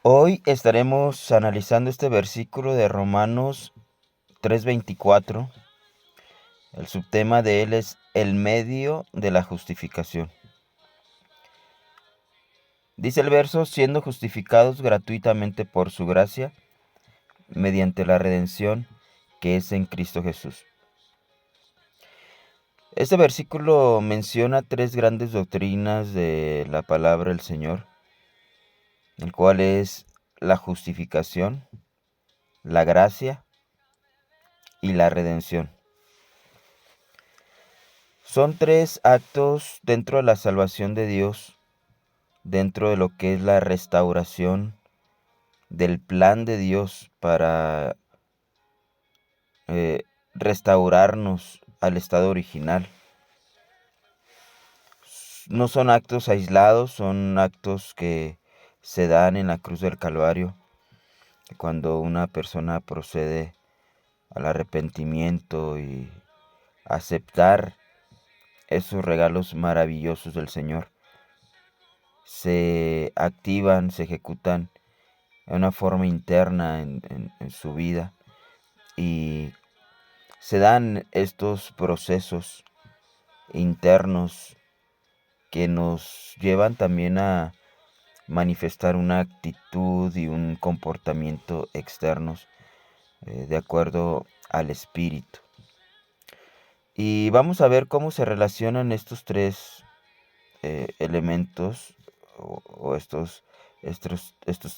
Hoy estaremos analizando este versículo de Romanos 3:24. El subtema de él es el medio de la justificación. Dice el verso, siendo justificados gratuitamente por su gracia, mediante la redención que es en Cristo Jesús. Este versículo menciona tres grandes doctrinas de la palabra del Señor, el cual es la justificación, la gracia y la redención. Son tres actos dentro de la salvación de Dios, dentro de lo que es la restauración del plan de Dios para restaurarnos al estado original. No son actos aislados, son actos que se dan en la cruz del Calvario, cuando una persona procede al arrepentimiento y aceptar esos regalos maravillosos del Señor. Se activan, se ejecutan de una forma interna en su vida y se dan estos procesos internos que nos llevan también a manifestar una actitud y un comportamiento externos de acuerdo al Espíritu. Y vamos a ver cómo se relacionan estos tres elementos o estos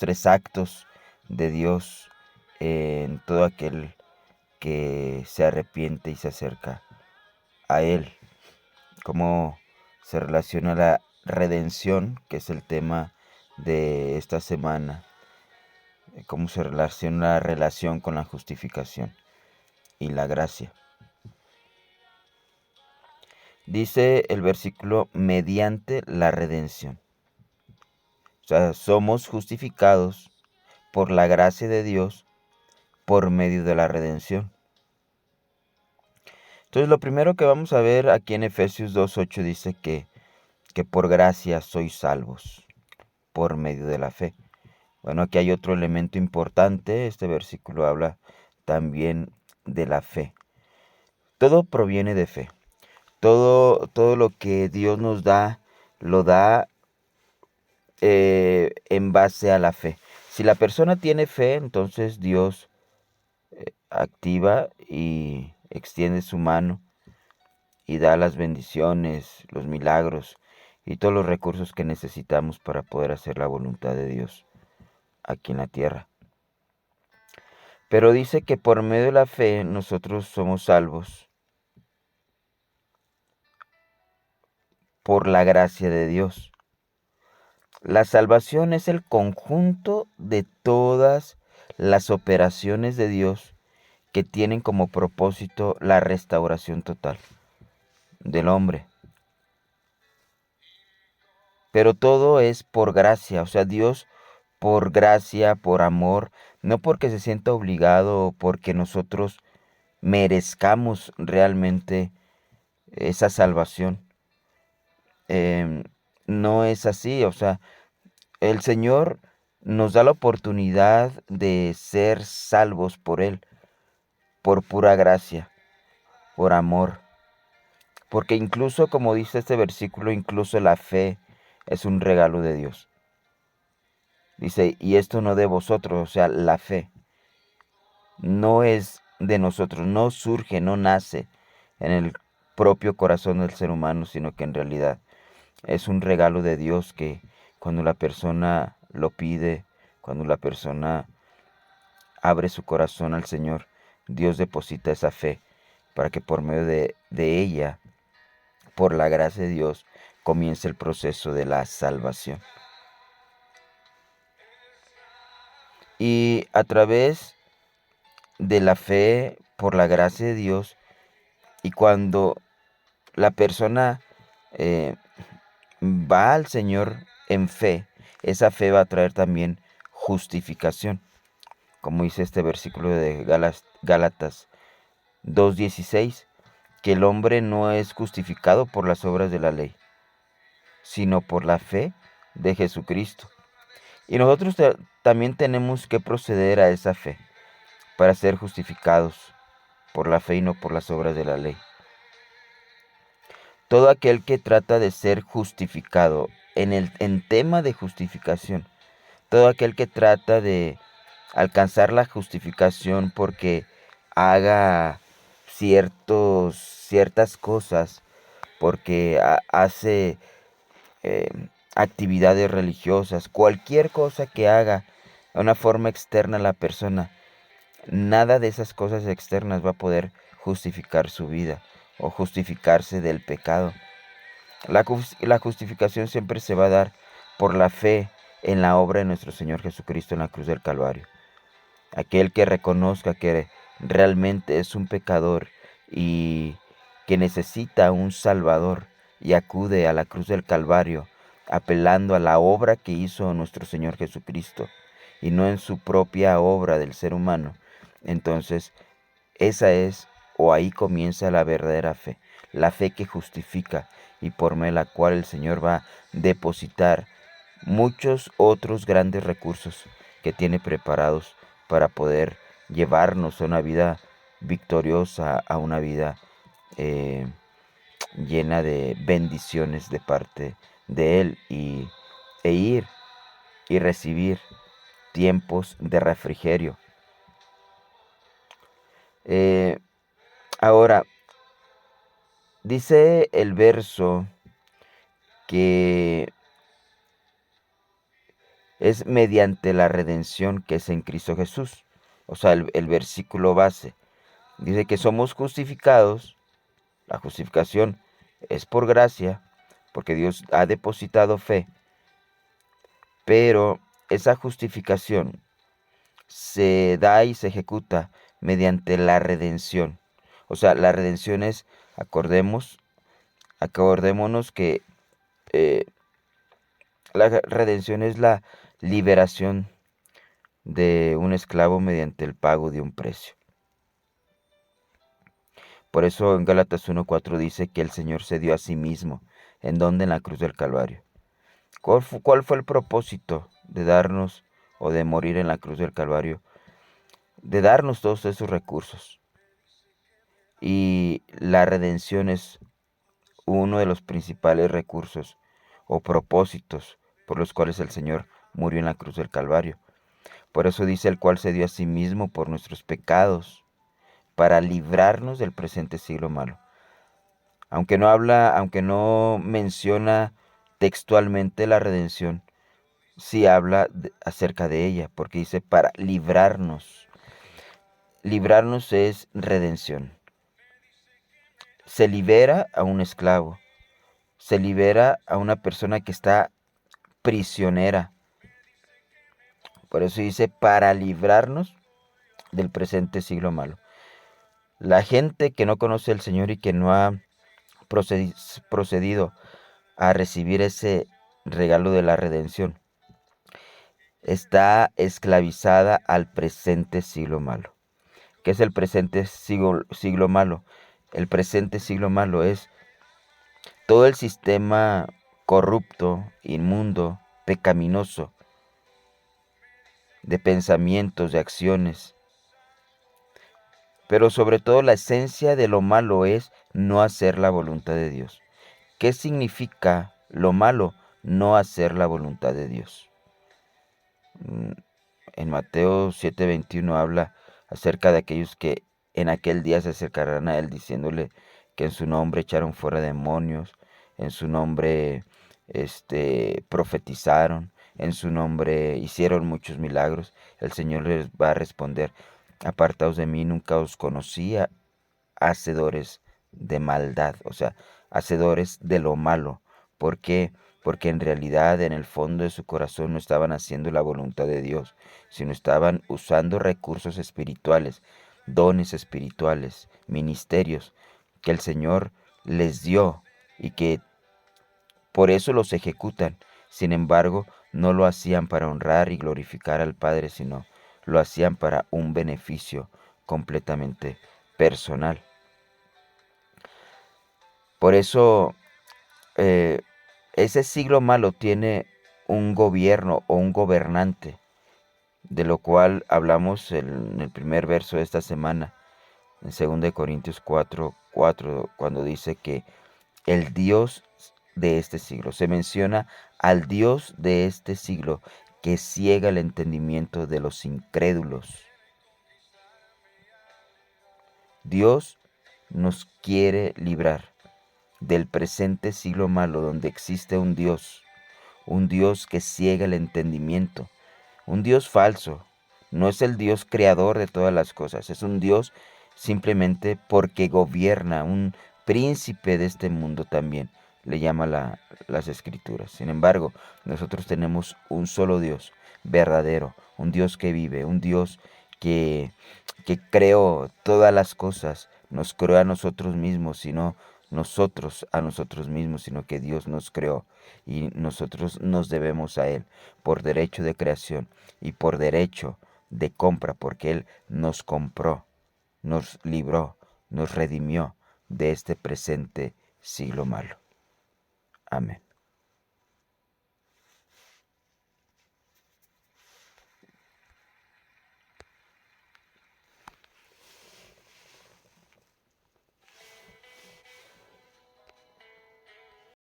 tres actos de Dios en todo aquel que se arrepiente y se acerca a Él. Cómo se relaciona la redención, que es el tema de esta semana. Cómo se relaciona la relación con la justificación y la gracia. Dice el versículo, mediante la redención. O sea, somos justificados por la gracia de Dios por medio de la redención. Entonces, lo primero que vamos a ver aquí en Efesios 2:8 dice que por gracia sois salvos por medio de la fe. Bueno, aquí hay otro elemento importante. Este versículo habla también de la fe. Todo proviene de fe. Todo lo que Dios nos da, lo da en base a la fe. Si la persona tiene fe, entonces Dios activa y extiende su mano y da las bendiciones, los milagros y todos los recursos que necesitamos para poder hacer la voluntad de Dios aquí en la tierra. Pero dice que por medio de la fe nosotros somos salvos por la gracia de Dios. La salvación es el conjunto de todas las operaciones de Dios que tienen como propósito la restauración total del hombre. Pero todo es por gracia, o sea, Dios por gracia, por amor, no porque se sienta obligado o porque nosotros merezcamos realmente esa salvación. No es así, o sea, el Señor nos da la oportunidad de ser salvos por Él, por pura gracia, por amor. Porque incluso, como dice este versículo, incluso la fe es un regalo de Dios. Dice, y esto no de vosotros, o sea, la fe no es de nosotros, no surge, no nace en el propio corazón del ser humano, sino que en realidad es un regalo de Dios que cuando la persona lo pide, cuando la persona abre su corazón al Señor, Dios deposita esa fe para que por medio de ella, por la gracia de Dios, comience el proceso de la salvación. Y a través de la fe, por la gracia de Dios, y cuando la persona va al Señor en fe, esa fe va a traer también justificación, como dice este versículo de Gálatas 2:16, que el hombre no es justificado por las obras de la ley, sino por la fe de Jesucristo. Y nosotros también tenemos que proceder a esa fe para ser justificados por la fe y no por las obras de la ley. Todo aquel que trata de ser justificado en tema de justificación, todo aquel que trata de alcanzar la justificación porque haga ciertas cosas, porque hace eh, actividades religiosas, cualquier cosa que haga de una forma externa a la persona, nada de esas cosas externas va a poder justificar su vida o justificarse del pecado. La justificación siempre se va a dar por la fe en la obra de nuestro Señor Jesucristo en la cruz del Calvario. Aquel que reconozca que realmente es un pecador y que necesita un Salvador y acude a la cruz del Calvario apelando a la obra que hizo nuestro Señor Jesucristo y no en su propia obra del ser humano, entonces esa es o ahí comienza la verdadera fe, la fe que justifica y por medio de la cual el Señor va a depositar muchos otros grandes recursos que tiene preparados para poder llevarnos a una vida victoriosa, a una vida eh, llena de bendiciones de parte de Él e ir y recibir tiempos de refrigerio. Eh, Ahora, dice el verso que es mediante la redención que es en Cristo Jesús. O sea, el versículo base. Dice que somos justificados. La justificación es por gracia, porque Dios ha depositado fe. Pero esa justificación se da y se ejecuta mediante la redención. O sea, la redención es, acordémonos que eh, la redención es la liberación de un esclavo mediante el pago de un precio. Por eso en Gálatas 1:4 dice que el Señor se dio a sí mismo. ¿En dónde? En la cruz del Calvario. ¿Cuál fue el propósito de darnos o de morir en la cruz del Calvario? De darnos todos esos recursos. Y la redención es uno de los principales recursos o propósitos por los cuales el Señor murió en la cruz del Calvario. Por eso dice el cual se dio a sí mismo por nuestros pecados, para librarnos del presente siglo malo. Aunque no menciona textualmente la redención, sí habla acerca de ella, porque dice para librarnos. Librarnos es redención. Se libera a un esclavo, se libera a una persona que está prisionera. Por eso dice para librarnos del presente siglo malo. La gente que no conoce al Señor y que no ha procedido a recibir ese regalo de la redención está esclavizada al presente siglo malo. ¿Qué es el presente siglo malo? El presente siglo malo es todo el sistema corrupto, inmundo, pecaminoso, de pensamientos, de acciones. Pero sobre todo la esencia de lo malo es no hacer la voluntad de Dios. ¿Qué significa lo malo? No hacer la voluntad de Dios. En Mateo 7:21 habla acerca de aquellos que en aquel día se acercarán a Él diciéndole que en su nombre echaron fuera demonios, en su nombre profetizaron, en su nombre hicieron muchos milagros. El Señor les va a responder: apartaos de mí, nunca os conocía, hacedores de maldad, o sea, hacedores de lo malo. ¿Por qué? Porque en realidad en el fondo de su corazón no estaban haciendo la voluntad de Dios, sino estaban usando recursos espirituales, dones espirituales, ministerios que el Señor les dio y que por eso los ejecutan. Sin embargo, no lo hacían para honrar y glorificar al Padre, sino lo hacían para un beneficio completamente personal. Por eso ese siglo malo tiene un gobierno o un gobernante, de lo cual hablamos en el primer verso de esta semana, en 2 Corintios 4:4, cuando dice que el Dios de este siglo, se menciona al Dios de este siglo que ciega el entendimiento de los incrédulos. Dios nos quiere librar del presente siglo malo donde existe un Dios que ciega el entendimiento, un Dios falso. No es el Dios creador de todas las cosas, es un Dios simplemente porque gobierna, un príncipe de este mundo también, le llama las escrituras. Sin embargo, nosotros tenemos un solo Dios verdadero, un Dios que vive, un Dios que, que creó todas las cosas, nos creó a nosotros mismos, sino nosotros a nosotros mismos, sino que Dios nos creó y nosotros nos debemos a Él por derecho de creación y por derecho de compra, porque Él nos compró, nos libró, nos redimió de este presente siglo malo. Amén.